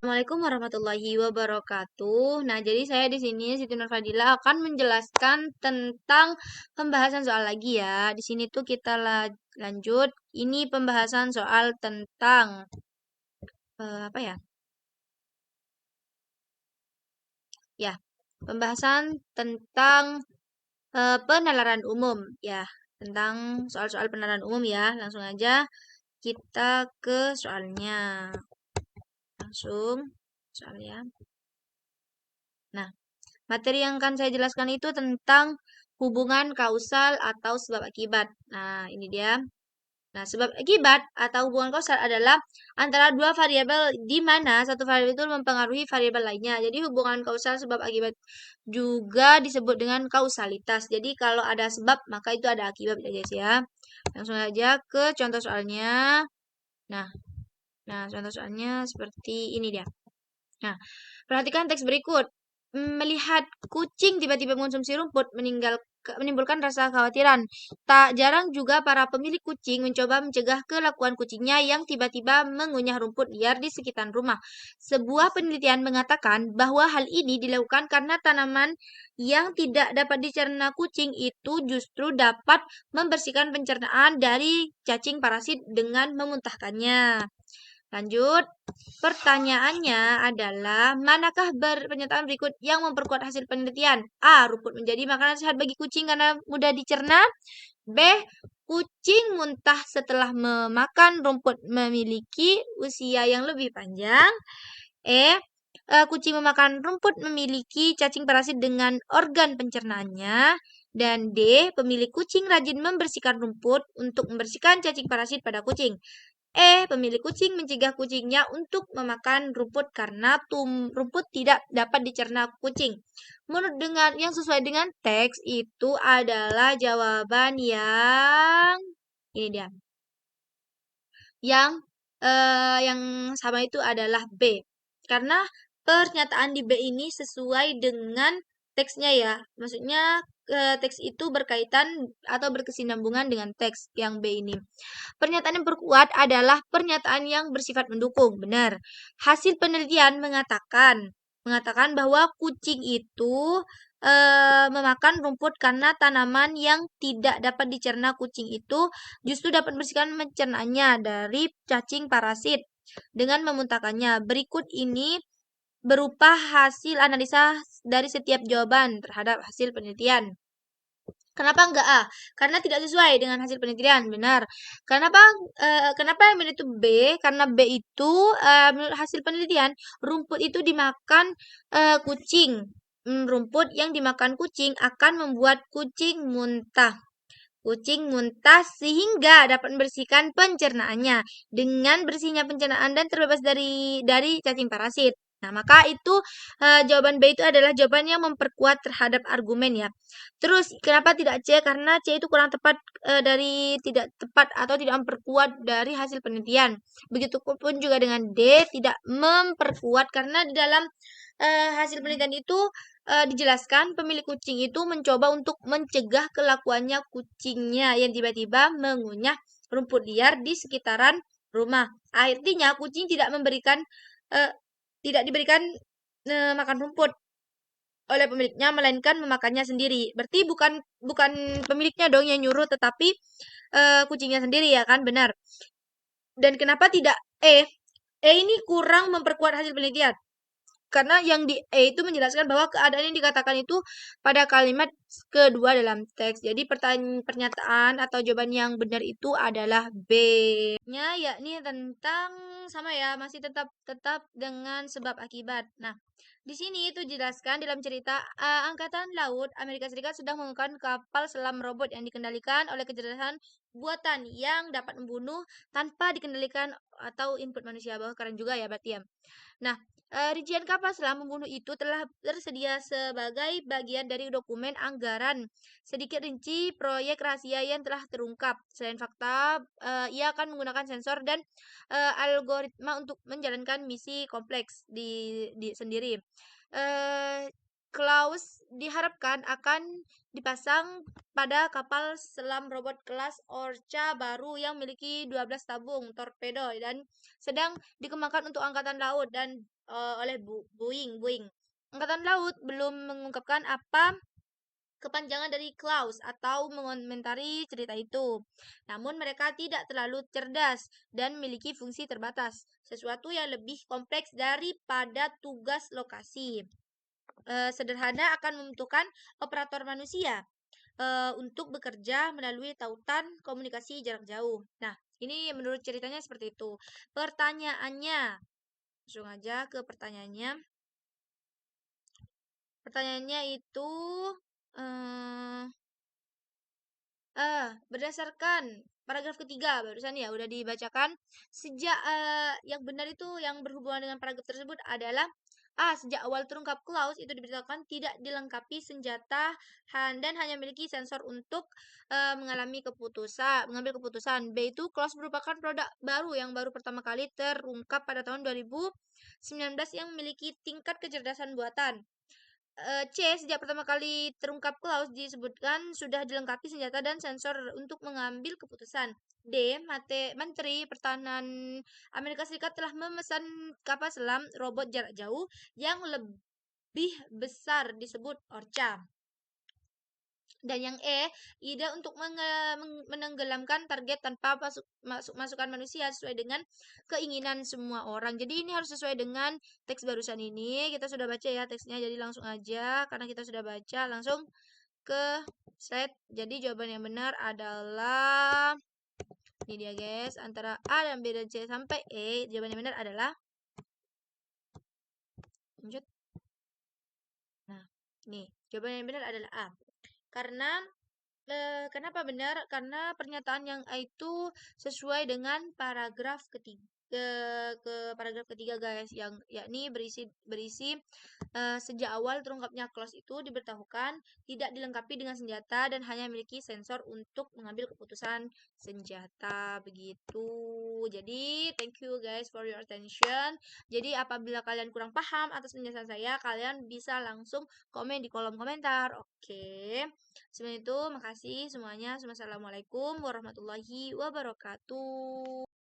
Assalamualaikum warahmatullahi wabarakatuh. Nah, jadi saya di sini Siti Nurfadila akan menjelaskan tentang pembahasan soal lagi ya. Di sini tuh kita lanjut. Ini pembahasan soal tentang apa ya? Ya, pembahasan tentang penalaran umum ya, tentang soal-soal penalaran umum ya. Langsung aja kita ke soalnya. Langsung soalnya. Nah, materi yang akan saya jelaskan itu tentang hubungan kausal atau sebab akibat. Nah, ini dia. Nah, sebab akibat atau hubungan kausal adalah antara dua variabel di mana satu variabel itu mempengaruhi variabel lainnya. Jadi hubungan kausal sebab akibat juga disebut dengan kausalitas. Jadi kalau ada sebab maka itu ada akibat ya guys ya. Langsung aja ke contoh soalnya. Nah, contoh soalnya seperti ini dia. Nah, perhatikan teks berikut. Melihat kucing tiba-tiba mengonsumsi rumput menimbulkan rasa kekhawatiran. Tak jarang juga para pemilik kucing mencoba mencegah kelakuan kucingnya yang tiba-tiba mengunyah rumput liar di sekitar rumah. Sebuah penelitian mengatakan bahwa hal ini dilakukan karena tanaman yang tidak dapat dicerna kucing itu justru dapat membersihkan pencernaan dari cacing parasit dengan memuntahkannya. Lanjut, pertanyaannya adalah, manakah pernyataan berikut yang memperkuat hasil penelitian? A. Rumput menjadi makanan sehat bagi kucing karena mudah dicerna. B. Kucing muntah setelah memakan rumput memiliki usia yang lebih panjang. E. Kucing memakan rumput memiliki cacing parasit dengan organ pencernaannya. Dan D. Pemilik kucing rajin membersihkan rumput untuk membersihkan cacing parasit pada kucing. Pemilik kucing mencegah kucingnya untuk memakan rumput karena rumput tidak dapat dicerna kucing. Menurut yang sesuai dengan teks itu adalah jawaban yang ini dia. Yang sama itu adalah B. Karena pernyataan di B ini sesuai dengan teksnya ya. Maksudnya teks itu berkaitan atau berkesinambungan dengan teks yang B ini. Pernyataan yang berkuat adalah pernyataan yang bersifat mendukung. Benar. Hasil penelitian mengatakan bahwa kucing itu memakan rumput karena tanaman yang tidak dapat dicerna kucing itu justru dapat membersihkan pencernaannya dari cacing parasit dengan memuntahkannya. Berikut ini berupa hasil analisa dari setiap jawaban terhadap hasil penelitian. Kenapa enggak A? Karena tidak sesuai dengan hasil penelitian, benar. Kenapa yang benar itu B? Karena B itu menurut hasil penelitian rumput itu dimakan kucing. Rumput yang dimakan kucing akan membuat kucing muntah. Kucing muntah sehingga dapat membersihkan pencernaannya. Dengan bersihnya pencernaan dan terbebas dari cacing parasit. Nah, maka itu jawaban B itu adalah jawaban yang memperkuat terhadap argumen ya. Terus kenapa tidak C? Karena C itu kurang tepat tidak tepat atau tidak memperkuat dari hasil penelitian. Begitupun juga dengan D tidak memperkuat karena di dalam hasil penelitian itu dijelaskan pemilik kucing itu mencoba untuk mencegah kelakuannya kucingnya yang tiba-tiba mengunyah rumput liar di sekitaran rumah. Artinya kucing eh, tidak diberikan makan rumput oleh pemiliknya melainkan memakannya sendiri. Berarti bukan bukan pemiliknya dong yang nyuruh tetapi kucingnya sendiri ya kan benar. Dan kenapa tidak E? E ini kurang memperkuat hasil penelitian. Karena yang di E itu menjelaskan bahwa keadaan yang dikatakan itu pada kalimat kedua dalam teks. Jadi pernyataan atau jawaban yang benar itu adalah B. Nya yakni tentang sama ya, masih tetap dengan sebab akibat. Nah, di sini itu jelaskan dalam cerita Angkatan Laut Amerika Serikat sudah menggunakan kapal selam robot yang dikendalikan oleh kecerdasan buatan yang dapat membunuh tanpa dikendalikan atau input manusia. Bahwa keren juga ya berarti ya. Nah, rincian kapal selam membunuh itu telah tersedia sebagai bagian dari dokumen anggaran. Sedikit rinci proyek rahasia yang telah terungkap. Selain fakta, ia akan menggunakan sensor dan algoritma untuk menjalankan misi kompleks di sendiri. clause diharapkan akan dipasang pada kapal selam robot kelas Orca baru yang memiliki 12 tabung torpedo dan sedang dikembangkan untuk angkatan laut dan oleh Boeing. Angkatan Laut belum mengungkapkan apa kepanjangan dari clause atau mengomentari cerita itu. Namun mereka tidak terlalu cerdas dan memiliki fungsi terbatas, sesuatu yang lebih kompleks daripada tugas lokasi. Sederhana akan membutuhkan operator manusia untuk bekerja melalui tautan komunikasi jarak jauh. Nah, ini menurut ceritanya seperti itu. Pertanyaannya, langsung aja ke pertanyaannya. Pertanyaannya itu eh, berdasarkan paragraf ketiga barusan ya udah dibacakan. Sejak yang benar itu yang berhubungan dengan paragraf tersebut adalah A. Sejak awal terungkap clause itu diberitakan tidak dilengkapi senjata dan hanya memiliki sensor untuk mengambil keputusan. B. Itu clause merupakan produk baru yang baru pertama kali terungkap pada tahun 2019 yang memiliki tingkat kecerdasan buatan. C. Sejak pertama kali terungkap Klaus disebutkan sudah dilengkapi senjata dan sensor untuk mengambil keputusan. D. Menteri Pertahanan Amerika Serikat telah memesan kapal selam robot jarak jauh yang lebih besar disebut Orca. Dan yang E, ide untuk menenggelamkan target tanpa masukan manusia sesuai dengan keinginan semua orang. Jadi ini harus sesuai dengan teks barusan ini. Kita sudah baca ya teksnya, jadi langsung aja karena kita sudah baca langsung ke slide. Jadi jawaban yang benar adalah ini dia guys, antara A dan B dan C sampai E. Jawaban yang benar adalah lanjut. Nah, nih jawaban yang benar adalah A. Karena kenapa benar? Karena pernyataan yang A itu sesuai dengan paragraf ketiga ke paragraf ketiga guys yang yakni berisi sejak awal terungkapnya clause itu diberitahukan tidak dilengkapi dengan senjata dan hanya memiliki sensor untuk mengambil keputusan senjata begitu. Jadi thank you guys for your attention. Jadi apabila kalian kurang paham atas penjelasan saya, kalian bisa langsung komen di kolom komentar. Oke. Sebelum itu, makasih semuanya. Wassalamualaikum warahmatullahi wabarakatuh.